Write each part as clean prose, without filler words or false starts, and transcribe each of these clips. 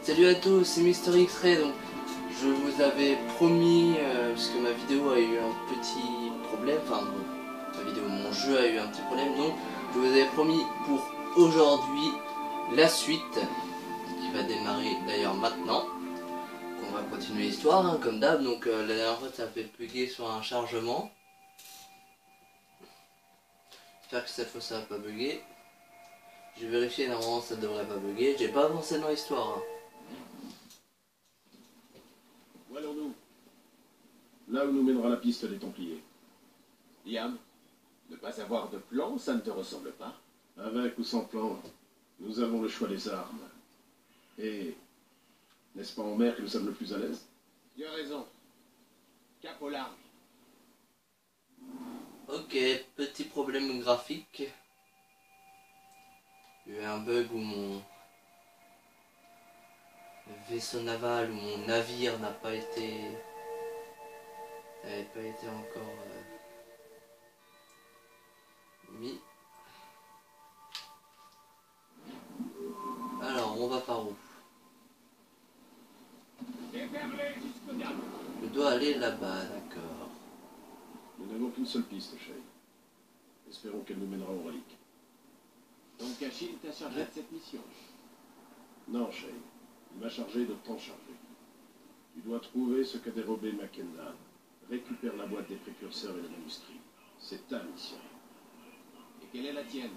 Salut à tous, c'est Mister X-Ray. Donc, je vous avais promis, parce que ma vidéo a eu un petit problème, enfin, mon jeu a eu un petit problème, donc je vous avais promis pour aujourd'hui la suite, qui va démarrer d'ailleurs maintenant. On va continuer l'histoire, hein, comme d'hab. Donc, la dernière fois, ça a fait bugger sur un chargement. J'espère que cette fois, ça va pas bugger. J'ai vérifié, normalement, ça devrait pas bugger. J'ai pas avancé dans l'histoire. Hein. Où allons-nous? Là où nous mènera la piste des Templiers. Liam, ne pas avoir de plan, ça ne te ressemble pas. Avec ou sans plan, nous avons le choix des armes. Et n'est-ce pas en mer que nous sommes le plus à l'aise? Tu as raison. Cap au large. Ok, petit problème graphique. Il y a eu un bug où mon vaisseau naval ou mon navire n'avait pas été encore mis. Alors, on va par où? Je dois aller là-bas, d'accord. Nous n'avons qu'une seule piste, Shay. Espérons qu'elle nous mènera aux reliques. Donc Achille t'a chargé de cette mission. Non, Shay. Il m'a chargé de t'en charger. Tu dois trouver ce qu'a dérobé McKenna. Récupère la boîte des précurseurs et le manuscrit. C'est ta mission. Et quelle est la tienne?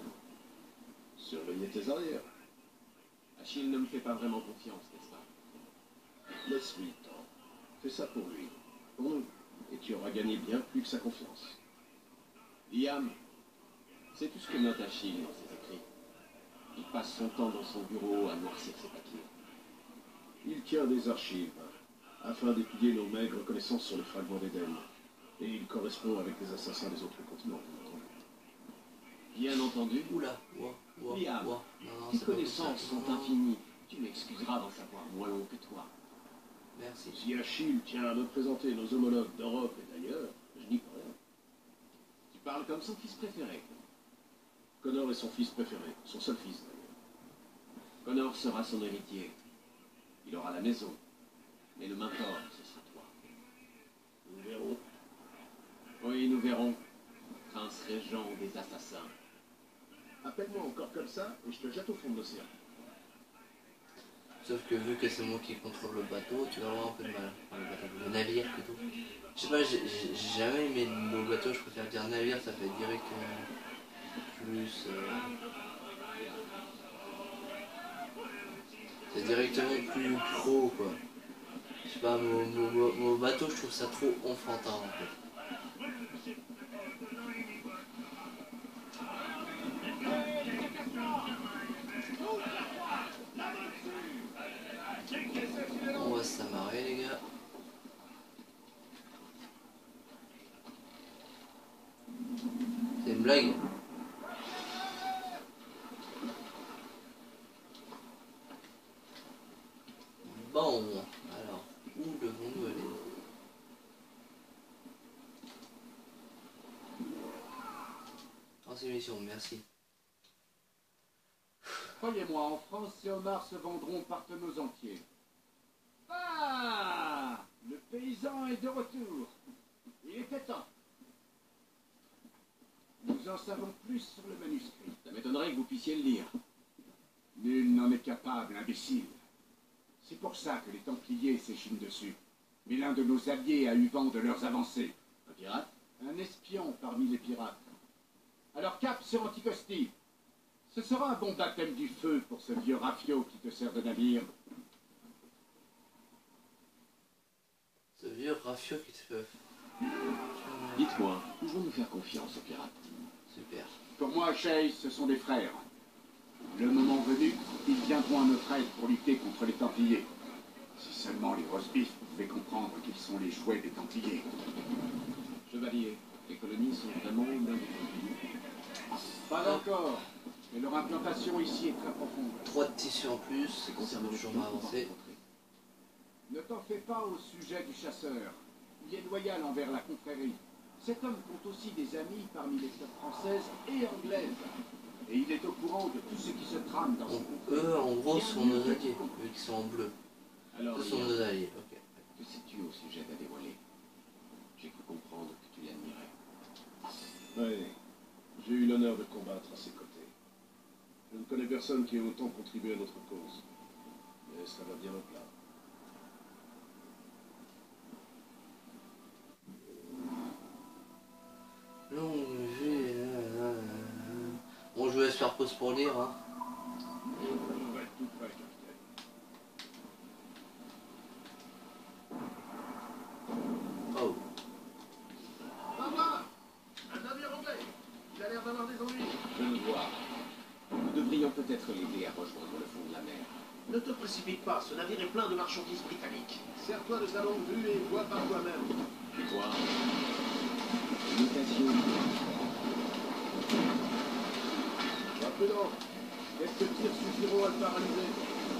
Surveiller tes arrières. Achille ne me fait pas vraiment confiance, n'est-ce pas? Laisse-lui le temps. Fais ça pour lui. Pour nous. Et tu auras gagné bien plus que sa confiance. Liam, sais-tu ce que note Achille dans ses écrits? Il passe son temps dans son bureau à noircir ses papiers. Il tient des archives, afin d'étudier nos maigres connaissances sur le fragment d'Éden. Et il correspond avec les assassins des autres continents, Bien entendu. Oula, ouah, Liam, non, tes c'est pas connaissances possible. sont infinies. Tu m'excuseras d'en savoir moins long que toi. Merci. Si Achille tient à me présenter nos homologues d'Europe et d'ailleurs, je n'y peux rien. Tu parles comme son fils préféré. Connor est son fils préféré, son seul fils d'ailleurs. Connor sera son héritier. Il aura la maison. Mais le mentor, ce sera toi. Nous verrons. Oui, nous verrons. Prince régent des assassins. Appelle-moi encore comme ça et je te jette au fond de l'océan. Sauf que vu que c'est moi qui contrôle le bateau, tu vas avoir un peu de mal. Enfin, le navire plutôt. Je sais pas, j'ai jamais aimé le mot bateau, je préfère dire navire, ça fait direct plus... c'est directement plus pro quoi. Je sais pas, mon bateau, je trouve ça trop enfantin en fait. On va s'amarrer les gars. C'est une blague. Bon, alors, où devons-nous aller? Transmission, merci. Croyez-moi, en France, ces homards se vendront par tonneaux entiers. Ah! Le paysan est de retour. Il était temps. Nous en savons plus sur le manuscrit. Ça m'étonnerait que vous puissiez le lire. Nul n'en est capable, imbécile. C'est pour ça que les Templiers s'échinent dessus. Mais l'un de nos alliés a eu vent de leurs avancées. Un pirate? Un espion parmi les pirates. Alors cap sur Anticosti. Ce sera un bon baptême du feu pour ce vieux rafio qui te sert de navire. Ce vieux rafio qui te fait... Dites-moi, pouvons-nous faire confiance aux pirates? Super. Pour moi, Chase, ce sont des frères. Le moment venu, ils viendront à notre aide pour lutter contre les Templiers. Si seulement les Rosbifs pouvaient comprendre qu'ils sont les jouets des Templiers. Chevalier, les colonies sont vraiment bien défendues. Pas encore, mais leur implantation ici est très profonde. 3 de tissu en plus, ça veut toujours m'avancer. Ne t'en fais pas au sujet du chasseur. Il est loyal envers la confrérie. Cet homme compte aussi des amis parmi les flottes françaises et anglaises. Et il est au courant de tout ce qui se trame dans son Donc eux, en gros, sont nos alliés, vu qu'ils sont en bleu. Alors, Eux sont Liam, nos alliés, ok. que sais-tu au sujet d'Adéwalé? J'ai cru comprendre que tu l'admirais. Oui, j'ai eu l'honneur de combattre à ses côtés. Je ne connais personne qui ait autant contribué à notre cause. Mais ça va bien au-delà. Longue vue. Bon, je vous laisse faire pause pour lire. Hein. On va être tout près, capitaine. Oh. Barbara! Un navire anglais! Il a l'air d'avoir des ennuis. Je le vois. Nous devrions peut-être l'aider à rejoindre le fond de la mer. Ne te précipite pas, ce navire est plein de marchandises britanniques. Sers-toi de ta longue vue et vois par toi-même. Tu vois, une occasion. Sois prudent. Quelques tirs suffiront à le paralyser.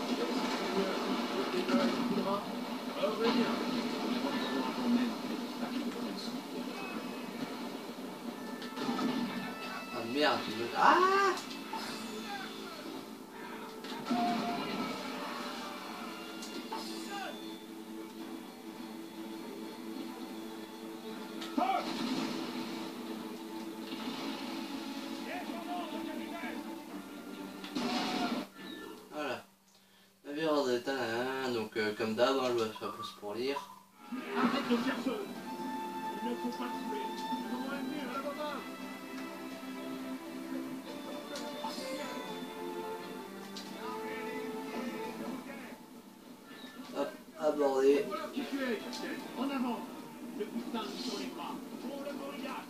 Laisse Seigneur, le dégât et le coudra. Reviens. Avant même que les obstacles prennent son pied. Ah merde, tu veux... Ah! Voilà. Navire d'état, donc comme d'hab, hein, je vais faire pause pour lire. Arrête de faire feu. Il ne faut pas couler. Le moment est venu, à l'avant-garde. Hop, aborder. Voilà qui tu es, capitaine. En avant. Le putain sur les bras. Pour le Morrigan.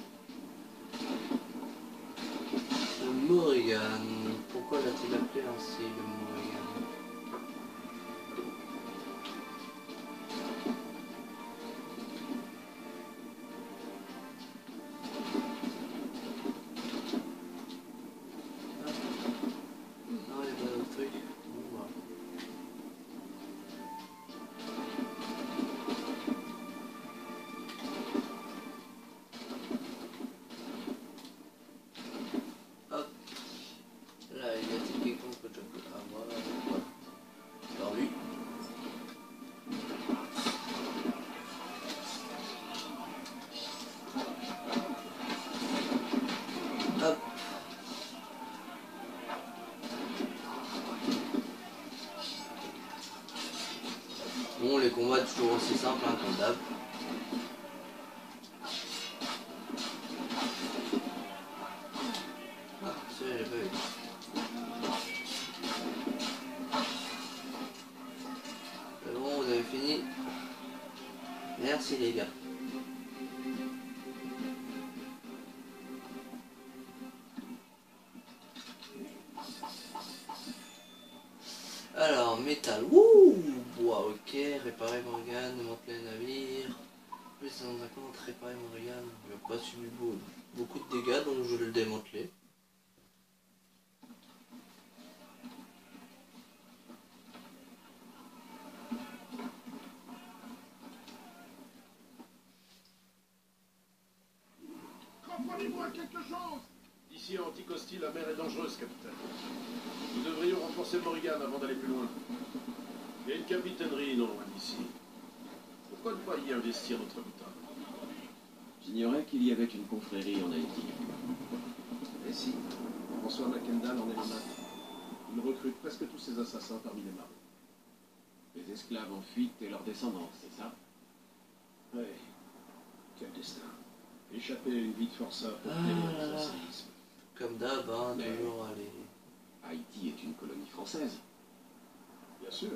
Le Morrigan. Pourquoi l'a-t-il appelé ainsi, le Morrigan? Non, il n'y a pas d'autre truc. Bon, bah. Hop. Là, il y a quelqu'un que je peux avoir. Voilà. Alors lui. Hop. Bon, les combats toujours aussi simples, hein, comme d'hab. Ah, celui-là, j'ai pas vu. C'est bon, vous avez fini. Merci les gars. Alors, métal. Wouh! Bois, ok. Réparer Morgan, démanteler le navire. Plus 150, réparer Morgan. Il n'a pas subi beaucoup de dégâts, donc je vais le démanteler. Comprenez-vous à quelque chose? Ici, à Anticosti, la mer est dangereuse, capitaine. Nous devrions renforcer Morrigan avant d'aller plus loin. Il y a une capitainerie non loin d'ici. Pourquoi ne pas y investir notre butin? J'ignorais qu'il y avait une confrérie en Haïti. Et si, François Mackendan en est le maître. Il recrute presque tous ses assassins parmi les marins. Les esclaves en fuite et leurs descendants, c'est ça? Oui, quel destin. Échapper à une vie de forçat pour Ah plaire là aux là. assassinismes. Comme d'hab, hein, Mais- toujours aller. Haïti est une colonie française. Bien sûr.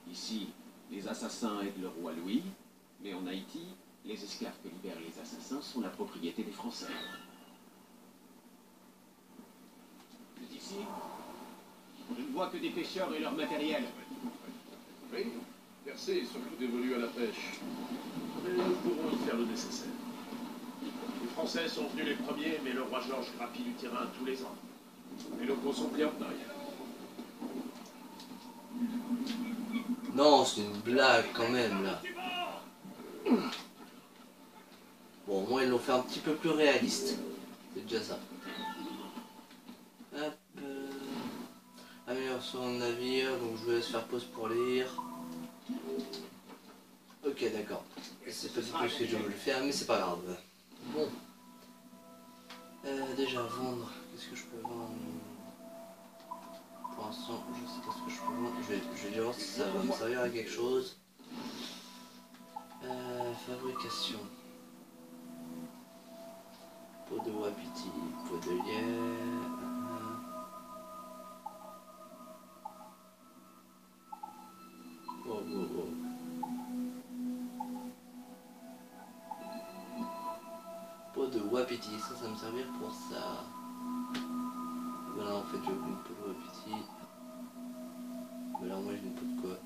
Ici, les assassins aident le roi Louis, mais en Haïti, les esclaves que libèrent les assassins sont la propriété des Français. Mais ici, je ne vois que des pêcheurs et leur matériel. Oui, percé est surtout dévolu à la pêche. Mais nous pourrons y faire le nécessaire. Les Français sont venus les premiers, mais le roi Georges grappille du terrain tous les ans. Les locaux sont pris en taille. Non, c'est une blague quand même là. Bon, au moins ils l'ont fait un petit peu plus réaliste. C'est déjà ça. donc je vous laisse faire pause pour lire. Ok, d'accord. C'est pas du tout ce que je voulais faire, mais c'est pas grave. Bon. Déjà, vendre. Qu'est-ce que je peux vendre? Pour l'instant, je sais pas ce que je peux vendre. Je vais déjà voir si ça va me servir à quelque chose. Fabrication. Peau de wapiti, peau de lierre. Oh. Peau de wapiti, ça me servir pour ça. Voilà, en fait, j'ai une peau de wapiti. Mais là, moi, j'ai une peau de quoi?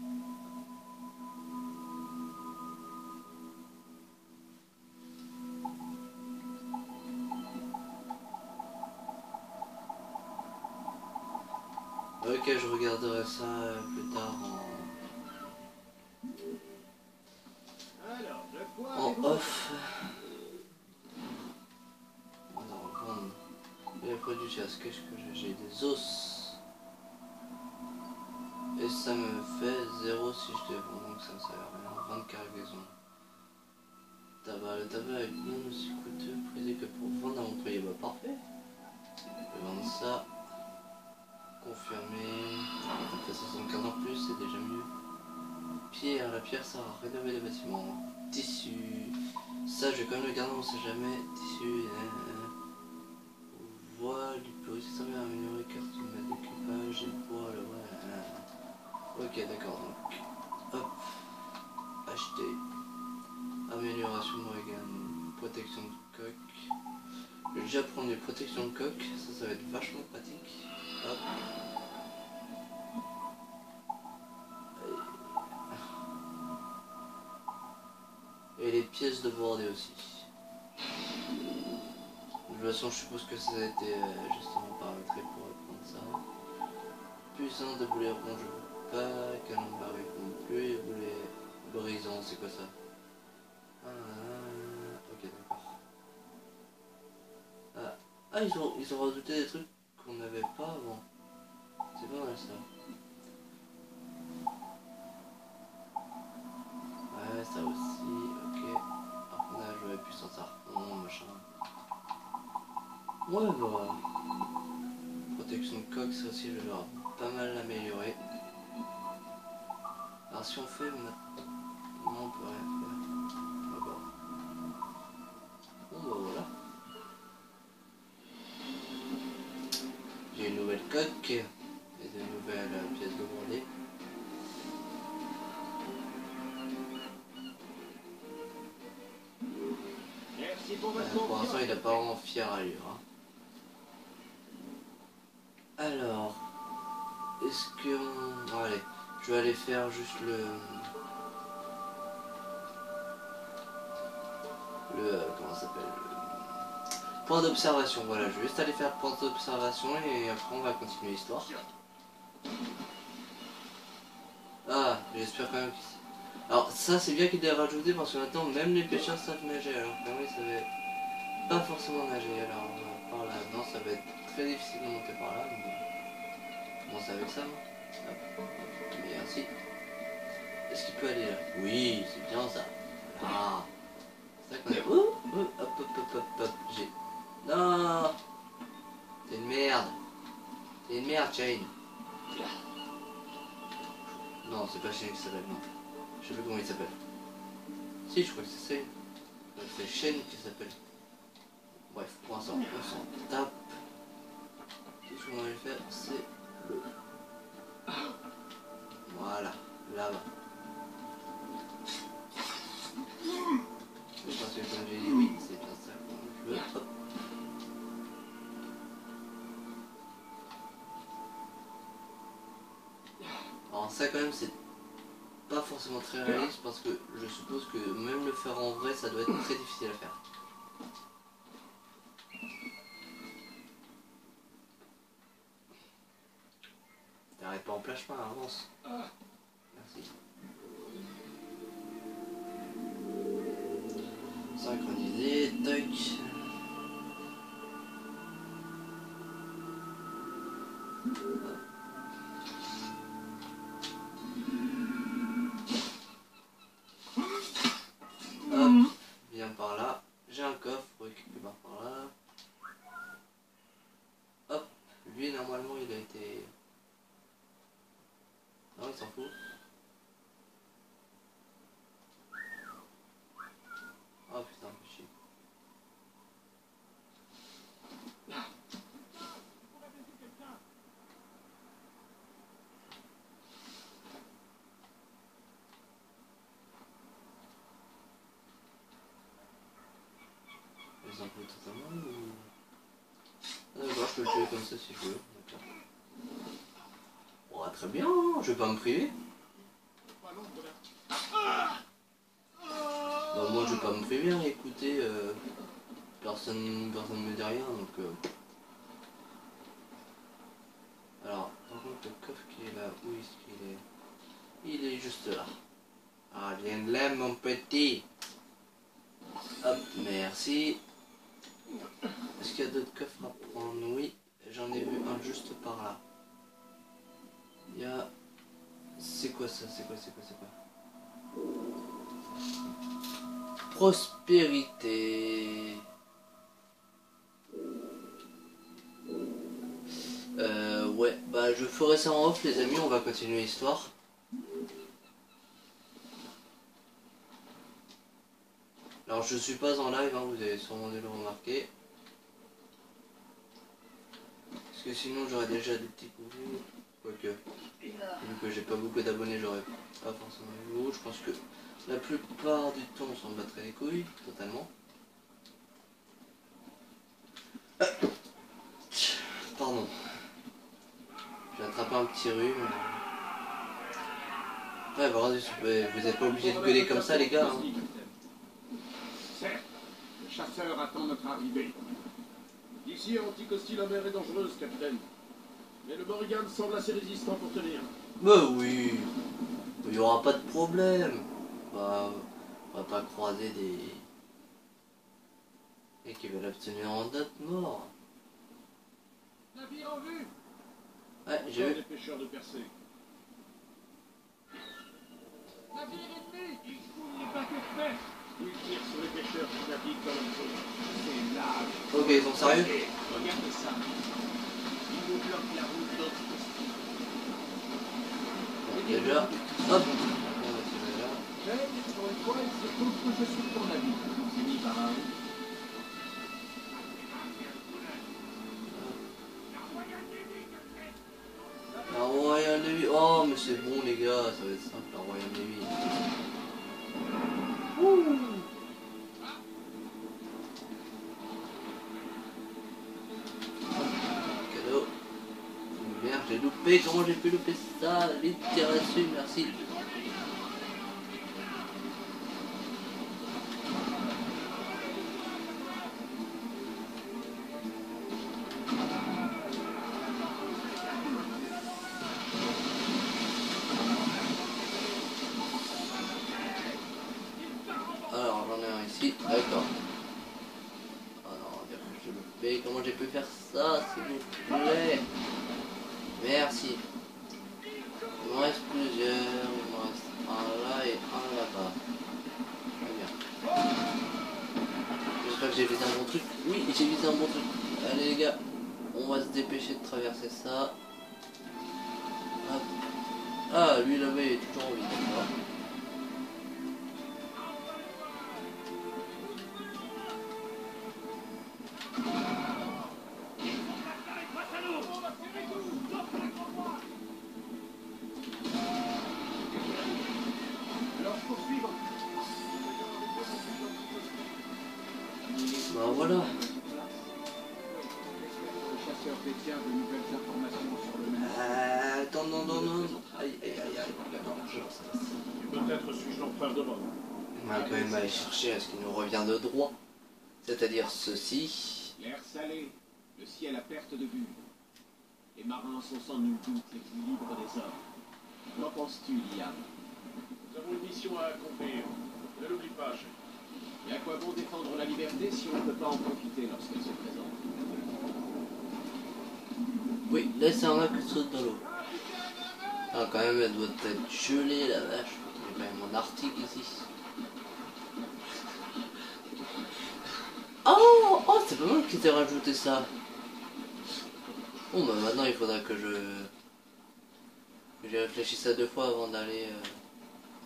Ok, je regarderai ça plus tard en off. On va reprendre les produits chasse. Qu'est-ce que j'ai? Des os. Et ça me fait 0 si je dévends, donc ça ne sert à rien. 20 cargaisons. Tabac. Le tabac est bien aussi coûteux, prisé que pour vendre à mon employé. Bah parfait. Je vais vendre ça. Confirmé. Ça fait 75 en plus, c'est déjà mieux. Pierre, la pierre sert à rénover les bâtiments. Tissu. Ça, je vais quand même le garder, on sait jamais. Tissu. Voile, du plus, ça va améliorer carte d'équipage et voile, ouais. Ok, d'accord, donc. Hop. Acheter. Amélioration Morrigan. Protection de coque. Je vais déjà prendre les protections de coque, ça va être vachement pratique. Hop. Et les pièces de bordée aussi. De toute façon, je suppose que ça a été justement paramétré pour prendre ça. Puissance de boulet rond, je veux pas. Canon barré non plus. Boulet brisant, c'est quoi ça? Ok, d'accord. Ils ont rajouté des trucs qu'on n'avait pas avant. C'est pas mal ça. Ouais, ça aussi, ok. Harponnage, ouais, puissance harpon, machin. Ouais, bah. Protection de coque, ça aussi, je vais devoir pas mal l'améliorer. Alors, si on fait maintenant, on peut rien faire. D'accord. Bon, bah voilà. J'ai une nouvelle coque et de nouvelles pièces de bordée. Pour l'instant, il n'a pas vraiment fière allure. Hein. Alors, est-ce que... Bon, allez, je vais aller faire juste le comment ça s'appelle? Point d'observation, voilà, je vais juste aller faire point d'observation et après on va continuer l'histoire. Ah, j'espère quand même que... Alors ça c'est bien qu'il ait rajouté parce que maintenant même les pêcheurs savent nager, alors que oui, ça va pas forcément nager, alors par là, non, ça va être très difficile de monter par là, mais... Commencer avec ça, non? Hop. Mais ainsi. Est-ce qu'il peut aller là? Oui, c'est bien ça. Ah. C'est ça qu'on est... Hop, j'ai... Non. C'est une merde. C'est une merde, Shane. Non, c'est pas Shane qui s'appelle, non. Je sais plus comment il s'appelle. Si, je crois que c'est Shane. C'est Shane qui s'appelle. Bref, pour l'instant, on s'en tape. Tout ce qu'on va faire, c'est le... Voilà, là-bas. Je pense que comme j'ai dit, oui, c'est bien ça qu'on veut. Hop. Alors ça quand même c'est pas forcément très réaliste parce que je suppose que même le faire en vrai ça doit être très difficile à faire. T'arrêtes pas en plein chemin, avance. Merci. Synchroniser, tac. il s'en fout. Oh putain, fais chier. Les emplois totalement ou... Ah, d'accord, je peux le tuer comme ça si je veux. D'accord. Oh, très bien, je vais pas me priver. Bah, moi je vais pas me priver, hein, écoutez, personne me dit rien donc. Alors, par contre, le coffre qui est là, où est-ce qu'il est? Il est juste là. Ah, viens de là, mon petit. Hop, merci. Est-ce qu'il y a d'autres coffres à prendre? Oui, j'en ai vu un juste par là. Il y a... C'est quoi ça? C'est quoi? Prospérité. Ouais, bah je ferai ça en off les amis, on va continuer l'histoire. Alors je suis pas en live, hein, vous avez sûrement dû le remarquer. Parce que sinon j'aurais déjà des petits coups. Quoique, vu que j'ai pas beaucoup d'abonnés, j'aurais pas forcément eu vous. Je pense que la plupart du temps on s'en battrait les couilles, totalement. Pardon. J'ai attrapé un petit rhume. Ouais, bah, vous n'êtes pas obligé de gueuler comme ça les gars. Hein. Certes, le chasseur attend notre arrivée. Ici, Anticosti, la mer est dangereuse, capitaine. Mais le Morrigan semble assez résistant pour tenir. Bah oui, il n'y aura pas de problème. Bah, on va pas croiser des... Et qui veulent obtenir en date mort. Navire en vue. Ouais, j'ai vu. Des pêcheurs de percée. Navire ennemi. Il coule les bateaux de pêche. Ils tirent sur les pêcheurs qui naviguent dans leur zone. C'est là. Ok, ils sont sérieux? Regardez ça. Ils nous bloquent la route d'Anticosti. Déjà, hop. On va tirer là. Mais, pour une fois, il se trouve que je suis ton ami. C'est mis par un. La Royal Navy. Oh, mais c'est bon les gars, ça va être simple, la Royal Navy. Ouh. Cadeau. Merde, j'ai loupé, comment j'ai pu louper ça? Vite, tire là-dessus, merci. Alors, j'en ai un ici, d'accord. Oh non, j'ai loupé, comment j'ai pu faire ça, s'il vous plaît? Merci. Il m'en reste plusieurs, il m'en reste un là et un là-bas. Très bien. J'espère que j'ai visé un bon truc. Oui, j'ai visé un bon truc. Allez les gars, on va se dépêcher de traverser ça. Hop. Ah, lui là-bas il est toujours en vie, d'accord. Alors, poursuivre. Bah voilà. Le chasseur détient de nouvelles informations sur le même. Attends, non. Aïe. D'accord, je lance ça. Peut-être suis-je l'empereur de Rome. On va quand même aller chercher à ce qui nous revient de droit. C'est-à-dire ceci. L'air salé, le ciel à perte de vue. Les marins sont sans nul doute l'équilibre des hommes. Qu'en penses-tu, Liam? Nous avons une mission à accomplir. Ne l'oublie pas, chef. Et à quoi bon défendre la liberté si on ne peut pas en profiter lorsqu'elle se présente? Oui, là c'est un mec qui saute dans l'eau. Ah, quand même, elle doit être gelée la vache. Il y a quand même un article ici. Oh, c'est pas mal qu'ils t'aient rajouté ça. Bon, bah maintenant il faudra que je... J'ai réfléchi ça 2 fois avant d'aller...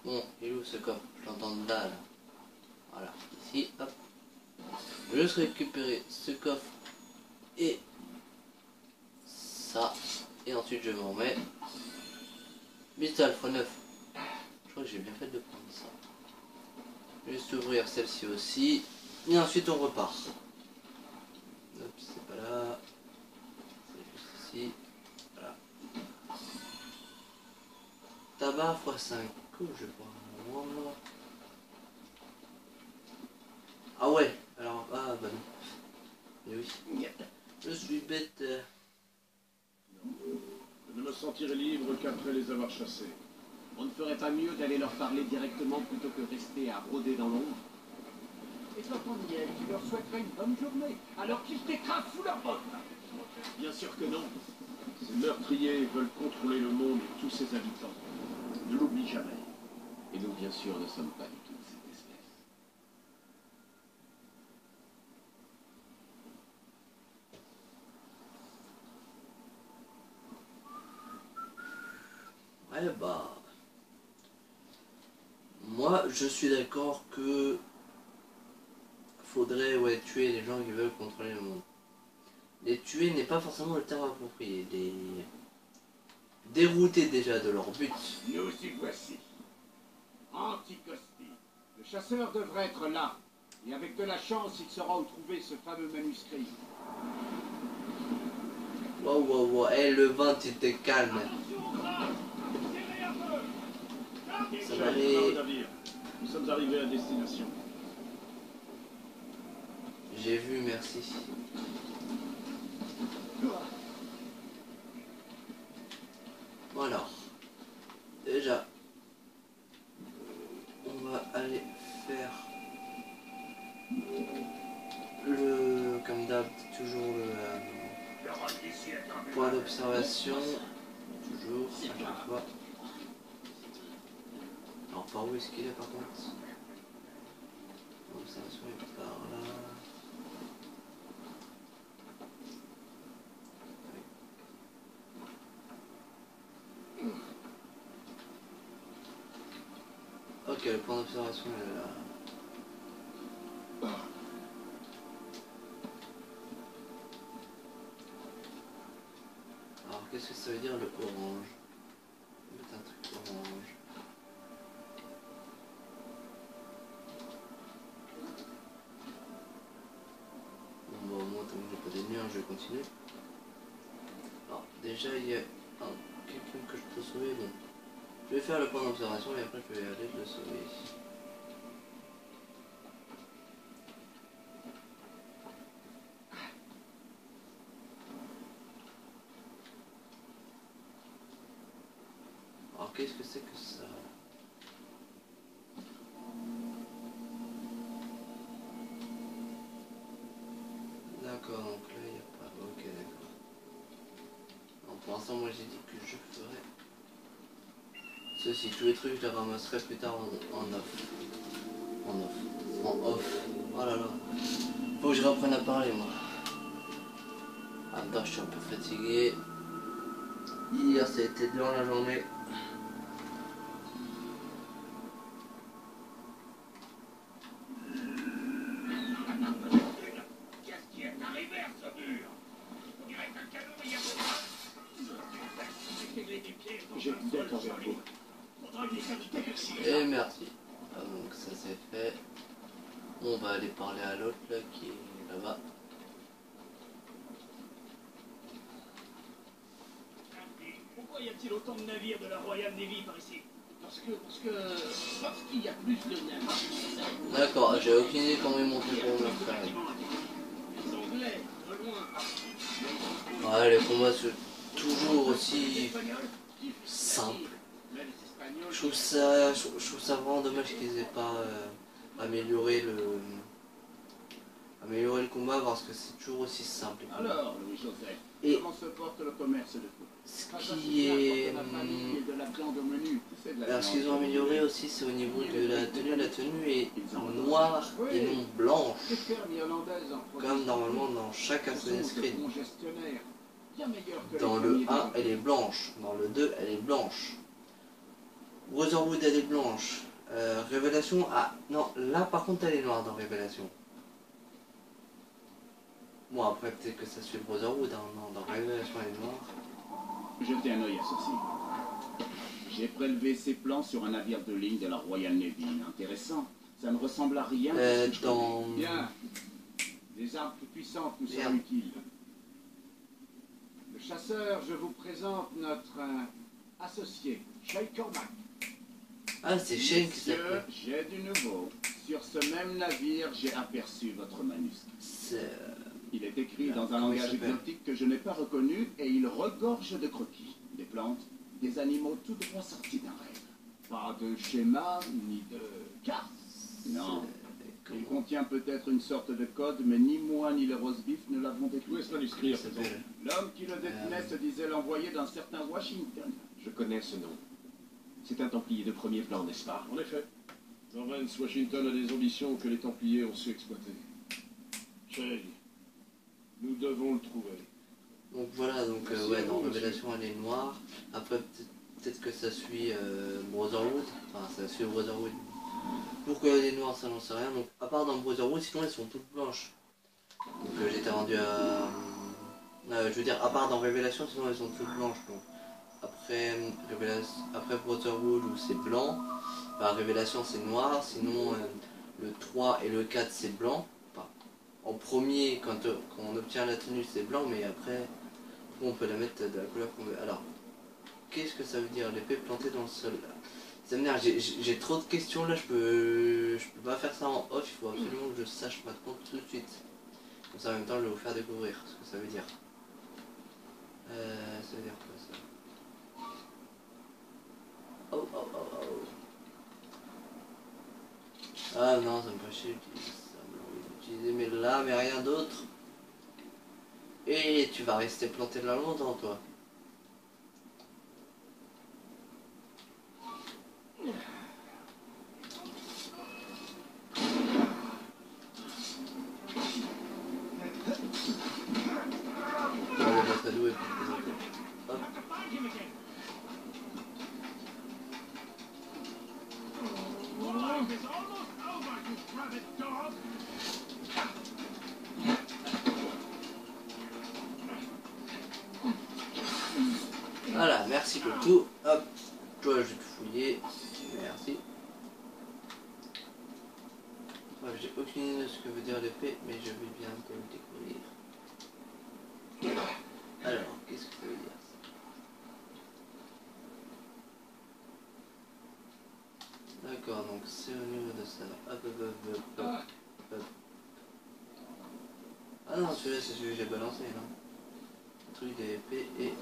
Bon, il est où ce coffre? Je l'entends là, là. Voilà, ici, hop. Je vais juste récupérer ce coffre et ça. Et ensuite je m'en remets. Vital x9. Je crois que j'ai bien fait de prendre ça. Juste ouvrir celle-ci aussi. Et ensuite on repart. Hop, c'est pas là. C'est juste ici. Voilà. Tabac x5. Cool, je crois. Voilà. Ah ouais, alors, ah bah non. Mais oui. Je suis bête. Je ne me sentirai libre qu'après les avoir chassés. On ne ferait pas mieux d'aller leur parler directement plutôt que rester à rôder dans l'ombre? Et quand on y est, tu leur souhaiterais une bonne journée, alors qu'ils t'écrasent sous leurs bottes. Bien sûr que non. Ces meurtriers veulent contrôler le monde et tous ses habitants. Ne l'oublie jamais. Et nous, bien sûr, ne sommes pas du tout de cette espèce. Ouais bah... Moi je suis d'accord que... Faudrait tuer les gens qui veulent contrôler le monde. Les tuer n'est pas forcément le terme approprié. Les dérouter déjà de leur but. Nous y voici. Anticosti. Le chasseur devrait être là. Et avec de la chance, il saura où trouver ce fameux manuscrit. Wow, wow, wow. Eh, le vent, tu te calmes. Ça va aller. Nous sommes arrivés à destination. J'ai vu, merci. Bon alors, déjà, on va aller faire le, comme d'hab, toujours le point d'observation, toujours, à chaque fois. Alors par où est-ce qu'il est par contre? L'observation est par là. Ok, le point d'observation est là. Alors qu'est-ce que ça veut dire le orange? C'est un truc orange. Bon bah au moins tant que j'ai pas d'ennemis, je vais continuer. Alors déjà il y a quelqu'un que je peux sauver, bon. Je vais faire le point d'observation et après je vais aller le sauver. Alors qu'est-ce que c'est que ça? D'accord, donc là il n'y a pas... Ok, d'accord. Pour l'instant moi j'ai dit que je ferais ceci, tous les trucs je les ramasserai plus tard en off. En off. Oh là là. Faut que je reprenne à parler moi. Ah bah je suis un peu fatigué. Hier ça a été dur la journée. Qu'est-ce qui est arrivé à ce mur? On dirait qu'un canon y a J'ai peut-être envers vous. Et merci. Ah, donc ça c'est fait. On va aller parler à l'autre là qui est là-bas. Pourquoi y a-t-il autant de navires de la Royal Navy par ici? Parce qu'il y a plus de navires. D'accord, j'ai aucune idée comment ils m'ont fait pour me faire. Les Anglais, de loin. Ouais, les combats sont toujours aussi simples. Je trouve ça vraiment dommage qu'ils aient pas amélioré le combat parce que c'est toujours aussi simple. Alors, Louis-Joseph, Et comment se porte le commerce de tout? ce qui est... Alors ce qu'ils ont amélioré aussi c'est au niveau de la tenue est noire et non blanche, comme normalement dans chaque Assassin's Creed. bien meilleur que Dans les le premiers 1, des elle est blanche. Dans le 2, elle est blanche. Brotherhood, elle est blanche. Révélation, ah non, là par contre elle est noire dans Révélation. Bon après peut-être que ça suit Brotherhood, hein. Non, dans Révélation elle est noire. Jetez un œil à ceci. J'ai prélevé ces plans sur un navire de ligne de la Royal Navy. Intéressant. Ça ne ressemble à rien de ce que je Dans... connais. Bien. Des armes plus puissantes nous Bien. seront utiles. Le chasseur, je vous présente notre associé, Shane Cormac. Ah c'est Shane qui Monsieur, s'appelle. j'ai du nouveau. Sur ce même navire, j'ai aperçu votre manuscrit. C'est... Il est écrit Bien. dans un Comment il langage s'appelle? exotique que je n'ai pas reconnu et il regorge de croquis, des plantes, des animaux tout droit sortis d'un rêve. Pas de schéma ni de carte. Non. Il contient peut-être une sorte de code, mais ni moi ni le roast-beef ne l'avons Où est décrit. ce manuscrit à Ça présent? s'appelle... L'homme qui le détenait se disait l'envoyé d'un certain Washington. Je connais ce nom. C'est un Templier de premier plan, n'est-ce pas? En effet, Lawrence Washington a des ambitions que les Templiers ont su exploiter. Shay, nous devons le trouver. Donc voilà, donc Merci ouais, à dans vous, monsieur. Révélation elle est noire. Après peut-être que ça suit Brotherhood. Enfin ça suit Brotherhood. Pourquoi elle est noire ça j'en sais rien. Donc à part dans Brotherhood, sinon elles sont toutes blanches. Donc j'étais rendu à... je veux dire à part dans Révélation, sinon elles sont toutes blanches. Donc après Brotherhood où c'est blanc, bah, Révélation c'est noir, sinon le 3 et le 4 c'est blanc. Enfin, en premier quand on obtient la tenue c'est blanc, mais après on peut la mettre de la couleur qu'on veut. Alors, qu'est-ce que ça veut dire l'épée plantée dans le sol là? Ça m'énerve, j'ai trop de questions là, je peux pas faire ça en off, il faut absolument que je sache maintenant tout de suite. Comme ça en même temps je vais vous faire découvrir ce que ça veut dire. Ça veut dire quoi ça? Oh oh oh oh. Ah non, ça me fait chier d'utiliser ça, mais oui, d'utiliser mais là, mais rien d'autre. Et tu vas rester planté là longtemps toi. On va le mettre à doué pour présenter. Hop. Find him again. Life is almost over, you rabid dog. Voilà, merci beaucoup. Hop, toi je vais te fouiller. Merci. Bref, j'ai aucune idée de ce que veut dire l'épée, mais je vais bientôt le découvrir. Alors, qu'est-ce que ça veut dire ça? D'accord, donc c'est au niveau de ça. Hop, hop, hop, hop, hop, hop. Ah non, celui-là c'est celui que j'ai balancé, non? Le truc des épées et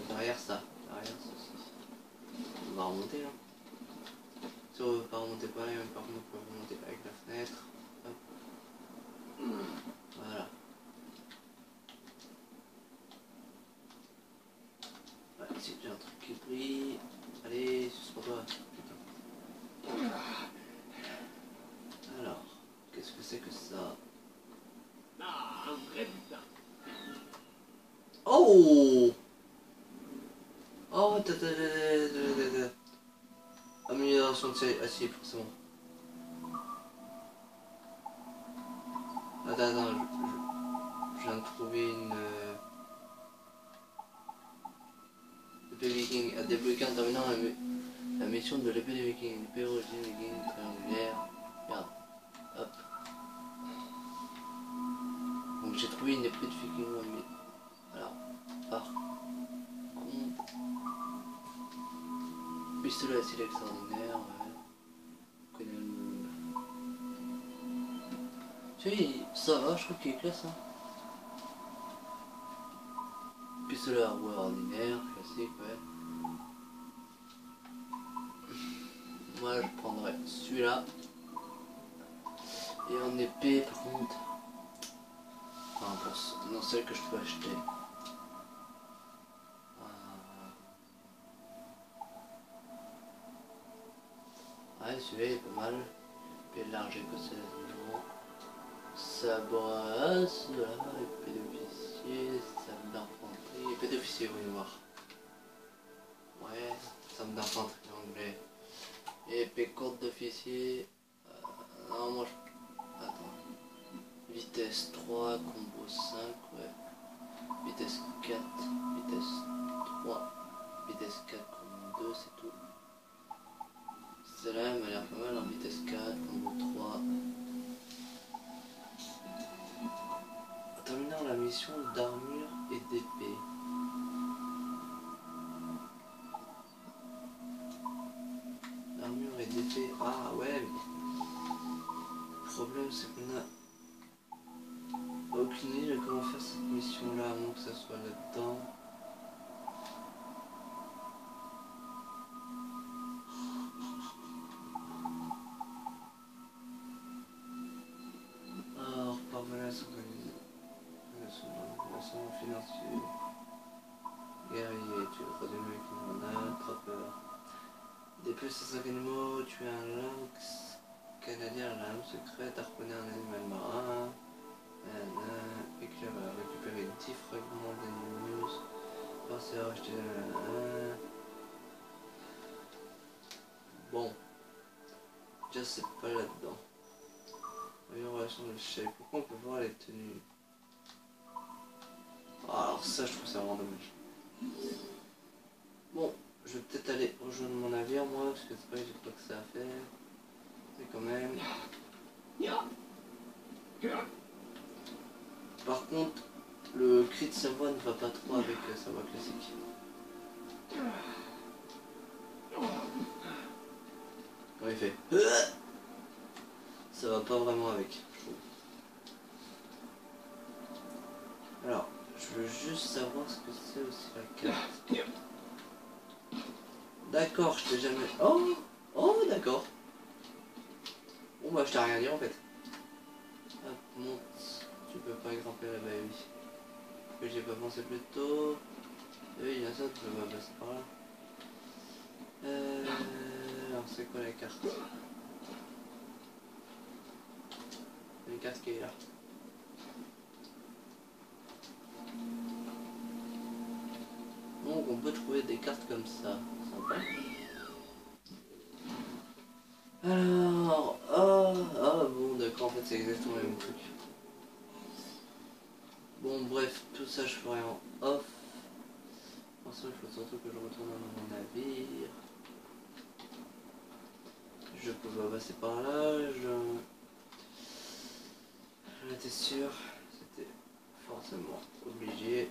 derrière ça. Derrière ceci. On va remonter là. Si on veut pas remonter par là, même par contre on peut remonter avec la fenêtre. Hop. Voilà. Ouais, ici j'ai un truc qui brille. Allez, suce-moi toi. Putain. Alors, qu'est-ce que c'est que ça? Ah, un vrai butin. Oh! Oh, amélioration de série. Ah si, forcément. Attends, je viens de trouver une... épée viking. À débloquer en terminant la mission de l'épée des vikings. L'épée origine viking triangulaire. Regarde. Hop. Donc j'ai trouvé une épée de viking. Alors, par contre... Pistolet à style extraordinaire, ouais. On connaît le... Tu vois, ça va, je trouve qu'il est classe, hein. Pistolet à roues ordinaire, classique, ouais. Moi, je prendrais celui-là. Et en épée, par contre... Enfin, non, celle que je peux acheter. Ouais, celui-là est pas mal. Épée large écossaise, non. Sabre, voilà, épée d'officier, sabre d'infanterie, épée d'officier, voyons voir. Ouais, somme d'infanterie anglais. Épée courte d'officier. Non, moi je... Attends. Vitesse 3, combo 5, ouais. Vitesse 4, vitesse 3, vitesse 4, combo 2, c'est tout. Celle-là, elle m'a l'air pas mal en vitesse 4, combo 3. En terminant la mission d'armure et d'épée. Armure et d'épée, ah ouais, mais... Le problème c'est qu'on a aucune idée de comment faire cette mission là, à moins que ça soit là-dedans. Alors, parvenir à s'organiser. L'ensemble financier. Guerrier, tu es troisième avec une grenade, trappeur. Dépêche ses animaux, tuer un lynx canadien, lame secrète, harponner un animal marin. Éclaireur, récupérer 10 fragments d'animus. Penser à acheter Bon. Déjà c'est pas là-dedans. Amélioration de shape. Pourquoi on peut voir les tenues? Ah, alors ça je trouve ça vraiment dommage. Bon, je vais peut-être aller rejoindre mon navire moi, parce que c'est vrai que j'ai pas que ça à faire. Mais quand même. Par contre, le cri de sa voix ne va pas trop avec sa voix classique. Quand il fait ça va pas vraiment avec, je trouve. Alors, je veux juste savoir ce que c'est aussi la carte. D'accord, je t'ai jamais... Oh, d'accord. Bon bah je t'ai rien dit en fait. Hop, monte. Tu peux pas grimper là-bas, oui. Que j'ai pas pensé plus tôt. Oui, il y a ça, tu peux pas passer par là. Alors c'est quoi la carte? Une carte qui est là. Donc on peut trouver des cartes comme ça. Sympa. Alors, bon d'accord, en fait c'est exactement le même truc. Bon bref, tout ça je ferai en off. Pour ça il faut surtout que je retourne dans mon navire. Je peux pas passer par là, j'en étais sûr, c'était forcément obligé.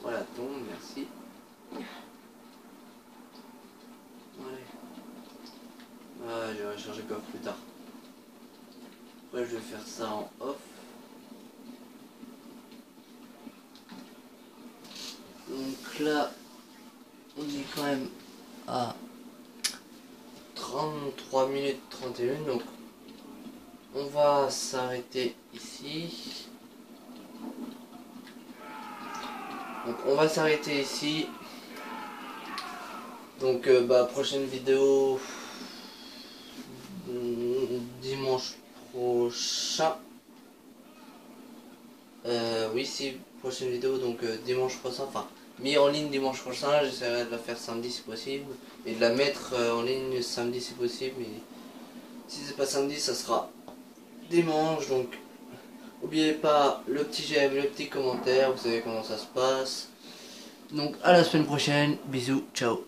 Voilà, tombe, merci. Allez. Ah, je vais recharger coffre plus tard. Après, je vais faire ça en off. Donc là, on est quand même à 33 minutes 31, donc on va s'arrêter ici. Donc on va s'arrêter ici. Donc prochaine vidéo dimanche prochain. Oui, si, prochaine vidéo donc dimanche prochain, enfin mis en ligne dimanche prochain. J'essaierai de la faire samedi si possible et de la mettre en ligne samedi si possible, mais si c'est pas samedi ça sera dimanche. Donc n'oubliez pas le petit j'aime, le petit commentaire, vous savez comment ça se passe. Donc à la semaine prochaine, bisous, ciao.